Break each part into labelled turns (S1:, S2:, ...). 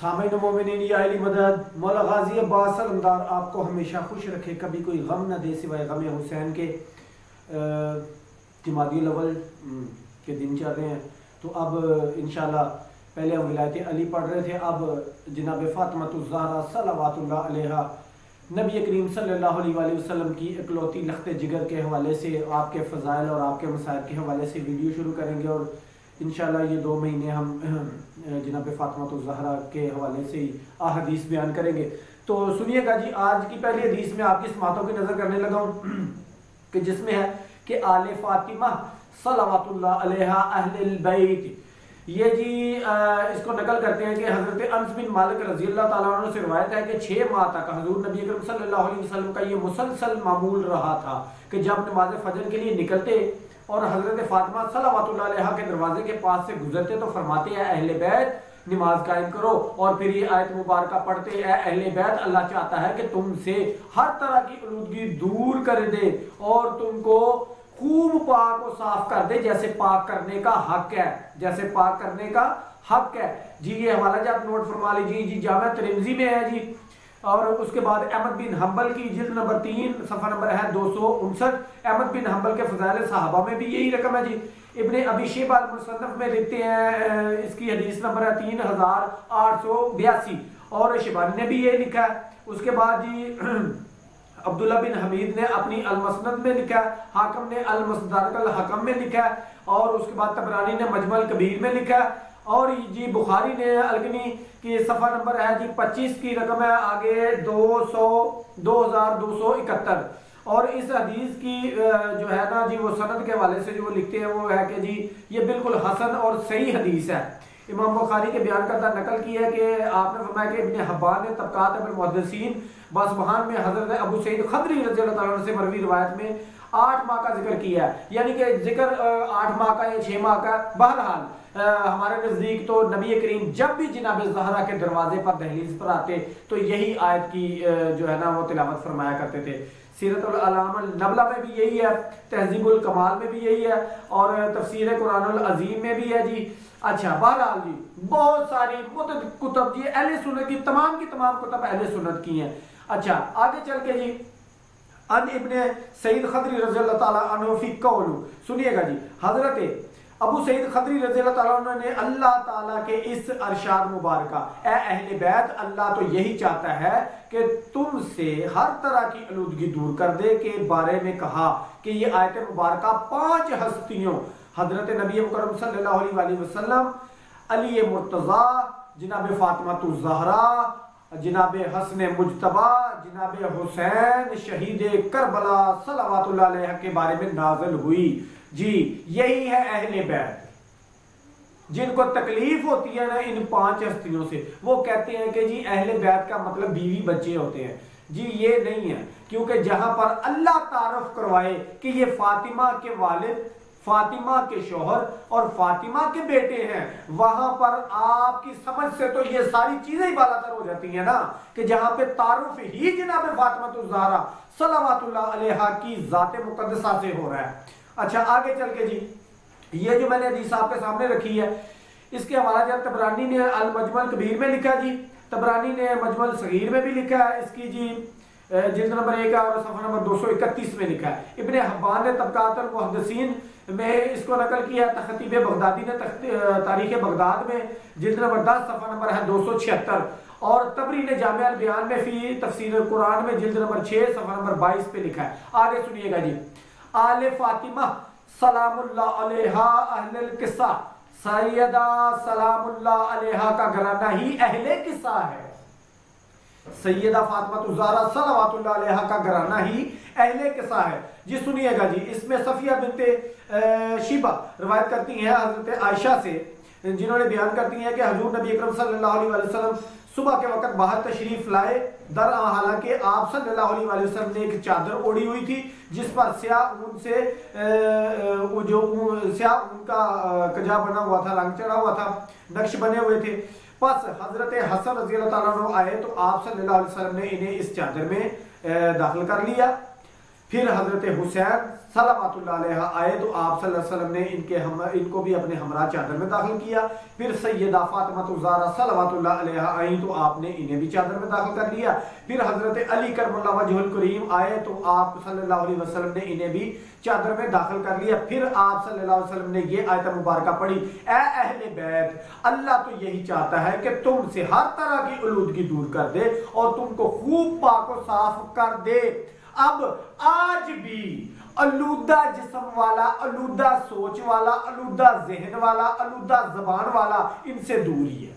S1: سامعین مومنین یا علی مدد، مولا غازی عباس علمدار آپ کو ہمیشہ خوش رکھے، کبھی کوئی غم نہ دے سوائے غم حسین کے۔ جمادی الاول کے دن چل رہے ہیں، تو اب انشاءاللہ پہلے ہم ولایت علی پڑھ رہے تھے، اب جناب فاطمہ الزہرا صلوات اللہ علیہا نبی کریم صلی اللہ علیہ وآلہ وسلم کی اکلوتی لخت جگر کے حوالے سے آپ کے فضائل اور آپ کے مسائل کے حوالے سے ویڈیو شروع کریں گے، اور انشاءاللہ یہ 2 مہینے ہم جناب فاطمہ الزہرا کے حوالے سے احادیث بیان کریں گے۔ تو سنیے گا جی، آج کی پہلی حدیث میں آپ کی سماعتوں کی نظر کرنے لگا ہوں کہ جس میں ہے کہ آل فاطمہ صلوات اللہ علیہا اہل البیت، یہ جی اس کو نقل کرتے ہیں کہ حضرت انس بن مالک رضی اللہ تعالیٰ عنہ سے روایت ہے کہ 6 ماہ تک حضور نبی اکرم صلی اللہ علیہ وسلم کا یہ مسلسل معمول رہا تھا کہ جب نماز فجر کے لیے نکلتے اور حضرت فاطمہ صلوات اللہ علیہا کے دروازے کے پاس سے گزرتے تو فرماتے ہیں اہل بیت نماز قائم کرو، اور پھر یہ آیت مبارکہ پڑھتے اے اہل بیت اللہ چاہتا ہے کہ تم سے ہر طرح کی آلودگی دور کر دے اور تم کو خوب پاک و صاف کر دے جیسے پاک کرنے کا حق ہے، جیسے پاک کرنے کا حق ہے جی۔ یہ حوالہ جات نوٹ فرما لیجیے جی، جامع ترمذی میں ہے جی، اور اس کے بعد احمد بن حنبل کی جلد نمبر 3 صفحہ نمبر ہے 259، احمد بن حنبل کے فضائل صحابہ میں بھی یہی رقم ہے جی۔ ابن ابی شیبہ المصنف میں لکھتے ہیں اس کی حدیث نمبر ہے 3882، اور شیبانی نے بھی یہ لکھا ہے۔ اس کے بعد جی عبداللہ بن حمید نے اپنی المسند میں لکھا ہے، حاکم نے المصدرک الحکم میں لکھا ہے، اور اس کے بعد طبرانی نے مجمع الکبیر میں لکھا ہے، اور جی بخاری نے الگنی کی صفحہ نمبر ہے جی 25 کی رقم ہے آگے 2271، اور اس حدیث کی جو ہے نا جی وہ سند کے حوالے سے جو لکھتے ہیں وہ ہے کہ جی یہ بالکل حسن اور صحیح حدیث ہے۔ امام بخاری کے بیان کردہ نقل کی ہے کہ آپ نے فرمایا کہ ابن حبان نے طبقات المحدثین باسبہان میں حضرت ابو سعید خدری رضی اللہ تعالیٰ عنہ سے مروی روایت میں 8 ماہ کا ذکر کیا ہے، یعنی کہ ذکر 8 ماہ کا یا 6 ماہ کا، بہرحال ہمارے نزدیک تو نبی کریم جب بھی جناب زہرا کے دروازے پر دہلیز پر آتے تو یہی آیت کی جو ہے نا وہ تلاوت فرمایا کرتے تھے۔ سیرت الاعلام النبلہ میں بھی یہی ہے، تہذیب الکمال میں بھی یہی ہے، اور تفسیر قرآن العظیم میں بھی ہے جی۔ اچھا بہرحال جی بہت ساری متعدد کتب جی اہل سنت کی تمام کتب اہل سنت کی ہیں۔ اچھا آگے چل کے جی ان ابن سعید خدری رضی اللہ تعالیٰ عنہ فی قول، سنیے گا جی، حضرت ابو سعید خدری رضی اللہ تعالیٰ عنہ نے اللہ تعالیٰ کے اس ارشاد مبارکہ اے اہل بیت اللہ تو یہی چاہتا ہے کہ تم سے ہر طرح کی آلودگی دور کر دے کے بارے میں کہا کہ یہ آیت مبارکہ 5 ہستیوں حضرت نبی مکرم صلی اللہ علیہ وآلہ وسلم، علی مرتضی، جناب فاطمہ الزہرا، جناب حسن مجتبی، جناب حسین شہید کربلا صلوات اللہ علیہ کے بارے میں نازل ہوئی جی۔ یہی ہے اہل بیت، جن کو تکلیف ہوتی ہے نا ان 5 ہستیوں سے، وہ کہتے ہیں کہ جی اہل بیت کا مطلب بیوی بچے ہوتے ہیں جی، یہ نہیں ہے، کیونکہ جہاں پر اللہ تعارف کروائے کہ یہ فاطمہ کے والد، فاطمہ کے شوہر اور فاطمہ کے بیٹے ہیں، وہاں پر آپ کی سمجھ سے تو یہ ساری چیزیں ہی بالاتر ہو جاتی ہیں نا، کہ جہاں پہ تعارف ہی جناب فاطمہ الزہرا صلوات اللہ علیہا کی ذات مقدسہ سے ہو رہا ہے۔ اچھا آگے چل کے جی یہ جو میں نے حدیث آپ کے سامنے رکھی ہے، اس کے حوالہ جب طبرانی نے المجمع الکبیر میں لکھا جی، طبرانی نے مجمع الصغیر میں بھی لکھا ہے، اس کی جی جلد نمبر 1 اور صفحہ نمبر 231 میں لکھا ہے۔ ابن حبان نے طبقات المحدثین میں اس کو نقل کیا، خطیب بغدادی نے تاریخ بغداد میں جلد نمبر 10 صفحہ نمبر ہے 276، اور طبری نے جامع البیان میں فی تفسیر القرآن میں جلد نمبر 6 صفحہ نمبر 22 پہ لکھا ہے۔ آگے سنیے گا جی، آل فاطمہ سلام اللہ علیہا اہل القصہ، سیدہ سلام اللہ علیہا کا گھرانہ ہی اہل قصہ ہے، سیدہ فاطمہ الزہرا صلوات اللہ علیہا کا گھرانہ ہی اہل قصہ ہے جی۔ سنیے گا جی، اس میں صفیہ بنت شیبہ روایت کرتی ہیں حضرت عائشہ سے، جنہوں نے بیان کرتی ہیں کہ حضور نبی اکرم صلی اللہ علیہ وآلہ وسلم صبح کے وقت باہر تشریف لائے، حالانکہ آپ صلی اللہ علیہ وآلہ وسلم نے ایک چادر اوڑھی ہوئی تھی جس پر سیاہ اون سے سیاہ اون کا کجا بنا ہوا تھا، رنگ چڑھا ہوا تھا، نقش بنے ہوئے تھے۔ پس حضرت حسن رضی اللہ تعالیٰ عنہ آئے تو آپ صلی اللہ علیہ وسلم نے انہیں اس چادر میں داخل کر لیا۔ پھر حضرت حسین صلواتullah علیہ آئے تو آپ صلی اللہ علیہ وسلم نے ان کو بھی اپنے ہمراہ چادر میں داخل کیا. پھر سیدہ فاطمہ الزہرا صلواتullah علیہ آئیں تو آپ نے انہیں بھی چادر میں داخل کر لیا. پھر حضرت علی کرم اللہ وجہ الکریم آئے تو آپ صلی اللہ علیہ وسلم نے انہیں بھی چادر میں داخل کر لیا. پھر آپ صلی اللہ علیہ وسلم نے یہ آیت مبارکہ پڑھی، اے اہل بیت، اللہ تو یہی چاہتا ہے کہ تم سے ہر طرح کی آلودگی دور کر دے اور تم کو خوب پاک و صاف کر دے. اب آج بھی آلودہ جسم والا، آلودہ سوچ والا، آلودہ ذہن والا، آلودہ زبان والا ان سے دور ہی ہے.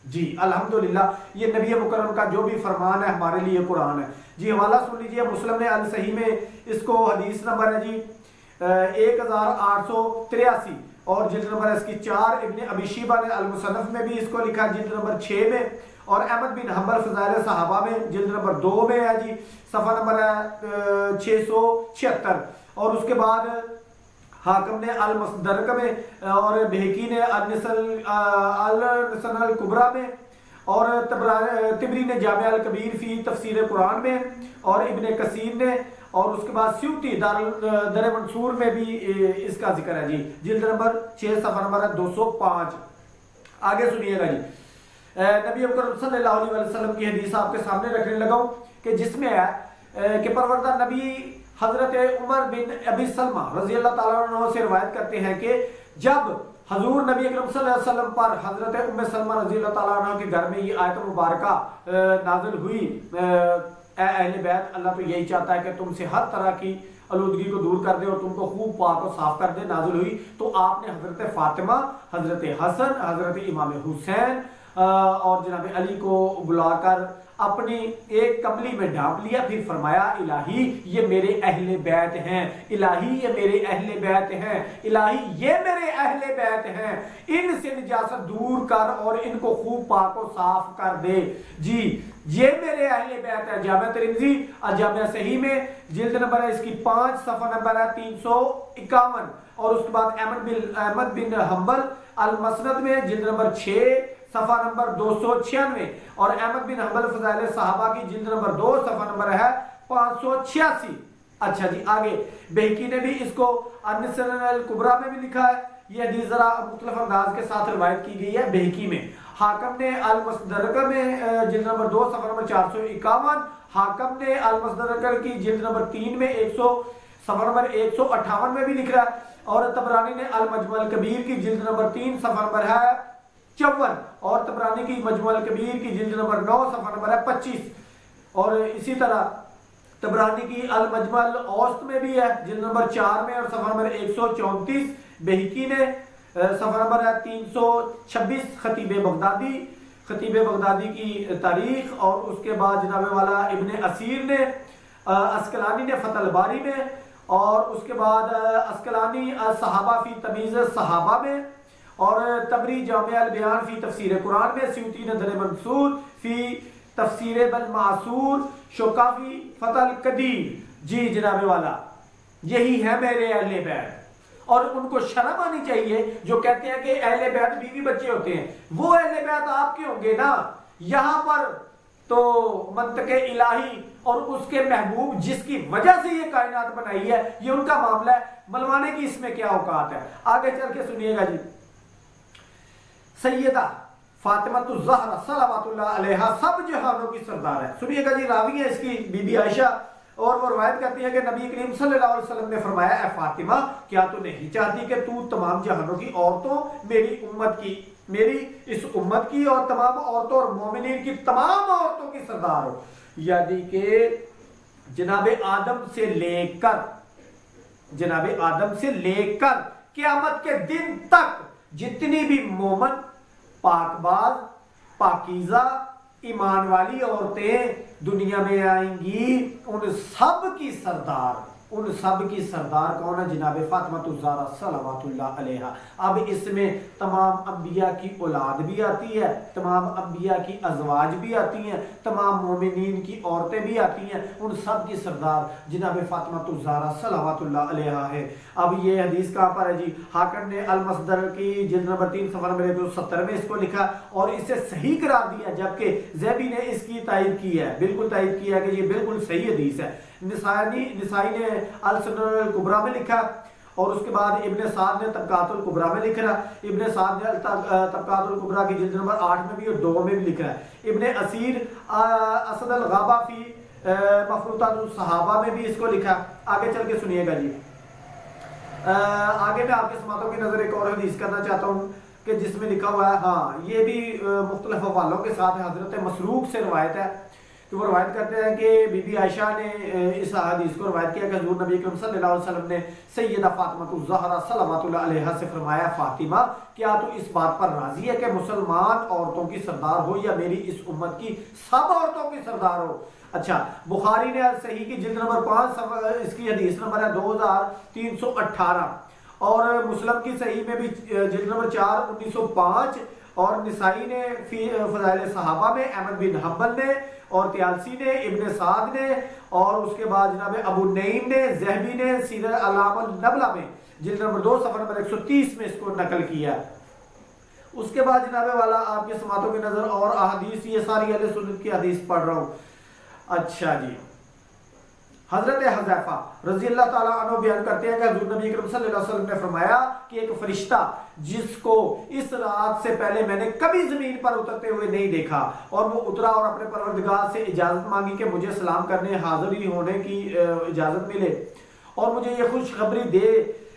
S1: جی الحمدللہ یہ نبی مکرم کا جو بھی فرمان ہے ہمارے لیے قرآن ہے. جی حوالہ سن لیجئے، مسلم نے الصحیح میں اس کو حدیث نمبر ہے جی 1883 اور جلد نمبر اس کی 4. ابن ابی شیبہ نے المصنف میں بھی اس کو لکھا جلد نمبر 6 میں، اور احمد بن حنبل فضائل صحابہ میں جلد نمبر 2 میں ہے جی، صفحہ نمبر ہے 676. اور اس کے بعد حاکم نے المستدرک میں، اور بہقی نے النسل الکبریٰ میں، اور طبری نے جامع الکبیر فی تفسیر قرآن میں، اور ابن کثیر نے، اور اس کے بعد سیوطی در منصور میں بھی اس کا ذکر ہے جی، جلد نمبر 6 صفحہ نمبر 205. آگے سنیے گا جی. نبی اکرم صلی اللہ علیہ وسلم کی حدیث آپ کے سامنے رکھنے لگا ہوں کہ جس میں ہے کہ پروردہ نبی حضرت عمر بن ابی سلمہ رضی اللہ تعالیٰ عنہ سے روایت کرتے ہیں کہ جب حضور نبی اکرم صلی اللہ علیہ وسلم پر حضرت ام سلمہ رضی اللہ تعالیٰ عنہ کے گھر میں یہ آیت مبارکہ نازل ہوئی، اے اہل بیت، اللہ تو یہی چاہتا ہے کہ تم سے ہر طرح کی آلودگی کو دور کر دے اور تم کو خوب پاک و صاف کر دے، نازل ہوئی تو آپ نے حضرت فاطمہ، حضرت حسن، حضرت امام حسین اور جناب علی کو بلا کر اپنی ایک کملی میں ڈھانپ لیا. پھر فرمایا الہی یہ میرے اہل بیت ہیں، الہی یہ میرے اہل بیت ہیں، الہی یہ میرے اہل بیت ہیں، ان سے نجاست دور کر اور ان کو خوب پاک و صاف کر دے. جی یہ میرے اہل بیت ہے. جامع ترمذی جامع صحیح میں جلد نمبر ہے اس کی 5 صفحہ نمبر ہے 351، اور اس کے بعد احمد بن حنبل المسند میں جلد نمبر 6 صفحہ نمبر 296، اور احمد بن حنبل فضائل صحابہ کی جلد نمبر 2 صفحہ نمبر ہے 586. اچھا جی آگے بہقی نے بھی اس کو النسل الکبریٰ میں بھی لکھا ہے. یہ حدیث ذرا مختلف انداز کے ساتھ روایت کی گئی ہے بہقی میں. حاکم نے المستدرک میں جلد نمبر 2 صفحہ نمبر 451، حاکم نے المستدرک کی جلد نمبر 3 میں صفحہ نمبر 158 میں بھی لکھ رہا ہے، اور طبرانی نے المجمع الکبیر کی جلد نمبر 3 صفحہ نمبر ہے 54، اور طبرانی کی مجموع الکبیر کی جلد نمبر 9 صفحہ نمبر ہے 25، اور اسی طرح طبرانی کی المجمع الاوسط میں بھی ہے جلد نمبر 4 میں اور صفحہ نمبر 134. بہقی نے صفحہ نمبر ہے 326، خطیب بغدادی کی تاریخ، اور اس کے بعد جناب والا ابن اسیر نے، اسکلانی نے فتح الباری میں، اور اس کے بعد اسکلانی صحابہ فی تمیز صحابہ میں، اور تبری جامع البیان فی تفسیر قرآن میں، سیوطی نے در منصور فی تفسیر بالمعصور، شوکافی فتح القدیر. جی جناب والا یہی ہے میرے اہل بیت، اور ان کو شرم آنی چاہیے جو کہتے ہیں کہ اہل بیت بیوی بچے ہوتے ہیں. وہ اہل بیت آپ کے ہوں گے نا. یہاں پر تو منطق الہی اور اس کے محبوب جس کی وجہ سے یہ کائنات بنائی ہے یہ ان کا معاملہ ہے، ملوانے کی اس میں کیا اوقات ہے. آگے چل کے سنیے گا جی. سیدہ فاطمہ الزہرا صلواتullah علیہا سب جہانوں کی سردار ہے. سنیے گا جی، راوی ہے اس کی بی بی عائشہ، اور وہ روایت کرتی ہے کہ نبی کریم صلی اللہ علیہ وسلم نے فرمایا، اے فاطمہ کیا تو نہیں چاہتی کہ تو تمام جہانوں کی عورتوں، میری امت کی، میری اس امت کی اور تمام عورتوں اور مومنین کی تمام عورتوں کی سردار ہو. یعنی کہ جناب آدم سے لے کر قیامت کے دن تک جتنی بھی مومن، پاک باز، پاکیزہ، ایمان والی عورتیں دنیا میں آئیں گی، ان سب کی سردار کون ہے؟ جناب فاطمہ الزہرا صلواتullah علیہا. اب اس میں تمام انبیاء کی اولاد بھی آتی ہے، تمام انبیاء کی ازواج بھی آتی ہیں، تمام مومنین کی عورتیں بھی آتی ہیں، ان سب کی سردار جناب فاطمہ الزہرا صلواتullah علیہا ہے. اب یہ حدیث کہاں پر ہے جی؟ حاکم نے المصدر کی جلد نمبر 3 صفحہ نمبر 170 میں اس کو لکھا اور اسے صحیح قرار دیا، جبکہ زیبی نے اس کی تائید کی ہے، بالکل تائید کیا ہے کہ یہ بالکل صحیح حدیث ہے. نسائی نے السنن الکبریٰ میں لکھا، اور اس کے بعد ابن سعد نے طبقات الکبریٰ میں لکھ رہا ہے، ابن سعد نے طبقات الکبریٰ کی جلد نمبر 8 میں بھی اور 2 میں بھی لکھ رہا ہے، ابن اسیر اسد الغابہ فی مفروضات الصحابہ میں بھی اس کو لکھا۔ آگے چل کے سنیے گا جی، آگے میں آپ کے سماعتوں کی نظر ایک اور حدیث کرنا چاہتا ہوں کہ جس میں لکھا ہوا ہے، ہاں یہ بھی مختلف حوالوں کے ساتھ حضرت مسروق سے روایت ہے کہ وہ روایت کرتے ہیں کہ بی بی عائشہ نے اس حدیث کو روایت کیا کہ حضور نبی اکرم صلی اللہ علیہ وسلم نے سیدہ فاطمہ الزہرا صلوات اللہ علیہا سے فرمایا، فاطمہ کیا تو اس بات پر راضی ہے کہ مسلمان عورتوں کی سردار ہو یا میری اس امت کی سب عورتوں کی سردار ہو؟ اچھا، بخاری نے صحیح کی جلد نمبر 5 اس کی حدیث نمبر ہے 2318، اور مسلم کی صحیح میں بھی جلد نمبر 4 1905، اور نسائی نے فضائل صحابہ میں، احمد بن حنبل نے، اور تیالسی نے، ابن سعد نے، اور اس کے بعد جناب ابو نعیم نے، ذہبی نے سیر اعلام النبلہ میں جلد نمبر 2 صفحہ نمبر 130 میں اس کو نقل کیا۔ اس کے بعد جناب والا آپ کے سماعتوں کی نظر اور احادیث، یہ ساری اہل سنت کی حدیث پڑھ رہا ہوں۔ اچھا جی، حضرت حذیفہ رضی اللہ تعالیٰ عنہ بیان کرتے ہیں کہ حضور نبی اکرم صلی اللہ علیہ وسلم نے فرمایا کہ ایک فرشتہ جس کو اس رات سے پہلے میں نے کبھی زمین پر اترتے ہوئے نہیں دیکھا، اور وہ اترا اور اپنے پروردگار سے اجازت مانگی کہ مجھے سلام کرنے حاضر ہی ہونے کی اجازت ملے، اور مجھے یہ خوشخبری دے،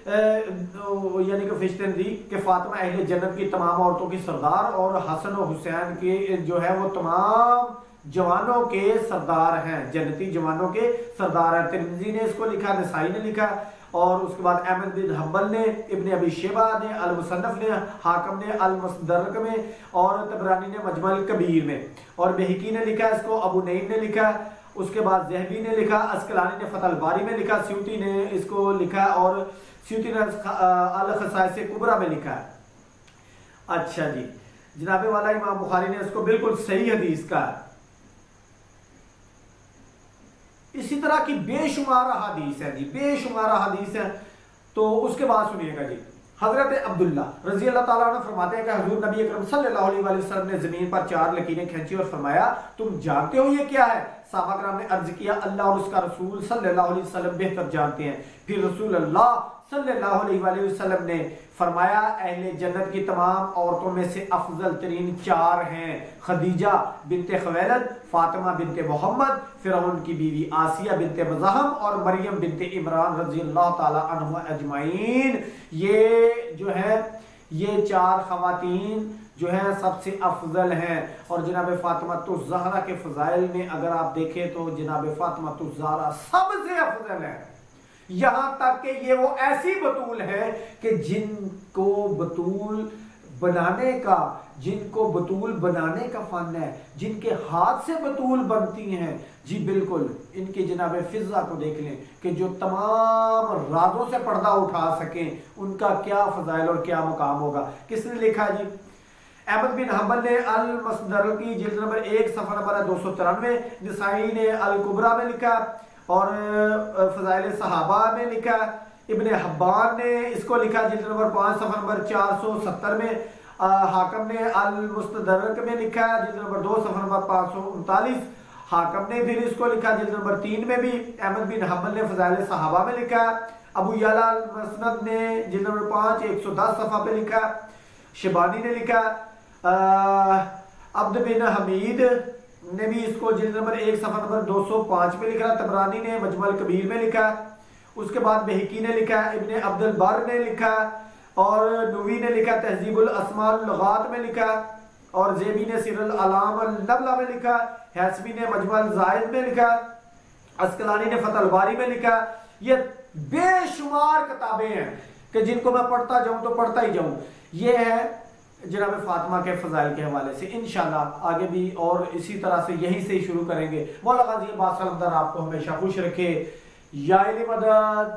S1: یعنی کہ فرشتے نے دی کہ فاطمہ اہل جنت کی تمام عورتوں کی سردار اور حسن و حسین کے جو ہے وہ تمام جوانوں کے سردار ہیں، جنتی جوانوں کے سردار ہیں۔ ترمذی نے اس کو لکھا، نسائی نے لکھا، اور اس کے بعد احمد بن حنبل نے، ابن ابی شیبہ نے المصنف نے، حاکم نے المستدرک میں، اور طبرانی نے مجمع الکبیر میں، اور بہقی نے لکھا اس کو، ابو نعیم نے لکھا، اس کے بعد ذہبی نے لکھا، اسقلانی نے فتح الباری میں لکھا، سیوطی نے اس کو لکھا، اور سیوطی نے الخصائص کبریٰ میں لکھا۔ اچھا جی، جناب والا امام بخاری نے اس کو بالکل صحیح حدیث کا ہے۔ اسی طرح کی بے شمار حدیث ہے جی، بے شمار حدیث ہے۔ تو اس کے بعد سنیے گا جی، حضرت عبداللہ رضی اللہ تعالیٰ عنہ فرماتے ہیں کہ حضور نبی اکرم صلی اللہ علیہ وسلم نے زمین پر 4 لکیریں کھینچی اور فرمایا، تم جانتے ہو یہ کیا ہے؟ صحابہ کرام نے عرض کیا، اللہ اور اس کا رسول صلی اللہ علیہ وسلم بہتر جانتے ہیں۔ پھر رسول اللہ صلی اللہ علیہ وسلم نے فرمایا، اہل جنت کی تمام عورتوں میں سے افضل ترین 4 ہیں، خدیجہ بنت خویلد، فاطمہ بنت محمد، فرعون کی بیوی آسیہ بنت مزاحم، اور مریم بنت عمران رضی اللہ تعالی عنہ اجمعین۔ یہ جو ہے یہ 4 خواتین جو ہیں سب سے افضل ہیں، اور جناب فاطمہ الزہرا کے فضائل میں اگر آپ دیکھیں تو جناب فاطمہ الزہرا سب سے افضل ہے، یہاں تک کہ یہ وہ ایسی بطول ہے کہ جن کو بطول بنانے کا فن ہے، جن کے ہاتھ سے بطول بنتی ہیں جی، بالکل ان کی جناب فضا کو دیکھ لیں کہ جو تمام رازوں سے پردہ اٹھا سکیں، ان کا کیا فضائل اور کیا مقام ہوگا۔ کس نے لکھا جی؟ احمد بن حنبل نے المصدر کی جلد نمبر 1 صفحہ نمبر 293، نسائی نے الکبریٰ میں لکھا، اور فضائل صحابہ میں لکھا، ابن حبان نے اس کو لکھا جلد نمبر 5 صفحہ نمبر 470 میں، حاکم نے المستدرک میں لکھا جلد نمبر 2 صفحہ نمبر 539، حاکم نے پھر اس کو لکھا جلد نمبر 3 میں بھی، احمد بن حنبل نے فضائل صحابہ میں لکھا، ابو یعلا المسند نے جلد نمبر 5 110 صفحہ پہ لکھا، شبانی نے لکھا، عبد بن حمید نے بھی اس کو جلد نمبر 1 صفحہ نمبر 205 پہ لکھا، طبرانی نے مجمع الکبیر میں لکھا، اس کے بعد بہقی نے لکھا، ابن عبد البر نے لکھا، اور نووی نے لکھا تہذیب الاسماء اللغات میں لکھا، اور زیبی نے سیر الاعلام النبلہ میں لکھا، حیثمی نے مجمع الزائد میں لکھا، اسقلانی نے فتح الباری میں لکھا۔ یہ بے شمار کتابیں ہیں کہ جن کو میں پڑھتا جاؤں تو پڑھتا ہی جاؤں۔ یہ ہے جناب فاطمہ کے فضائل کے حوالے سے، انشاءاللہ آگے بھی اور اسی طرح سے یہیں سے ہی شروع کریں گے۔ مولا غازی عباس علمدار آپ کو ہمیشہ خوش رکھے، یا علی مدد۔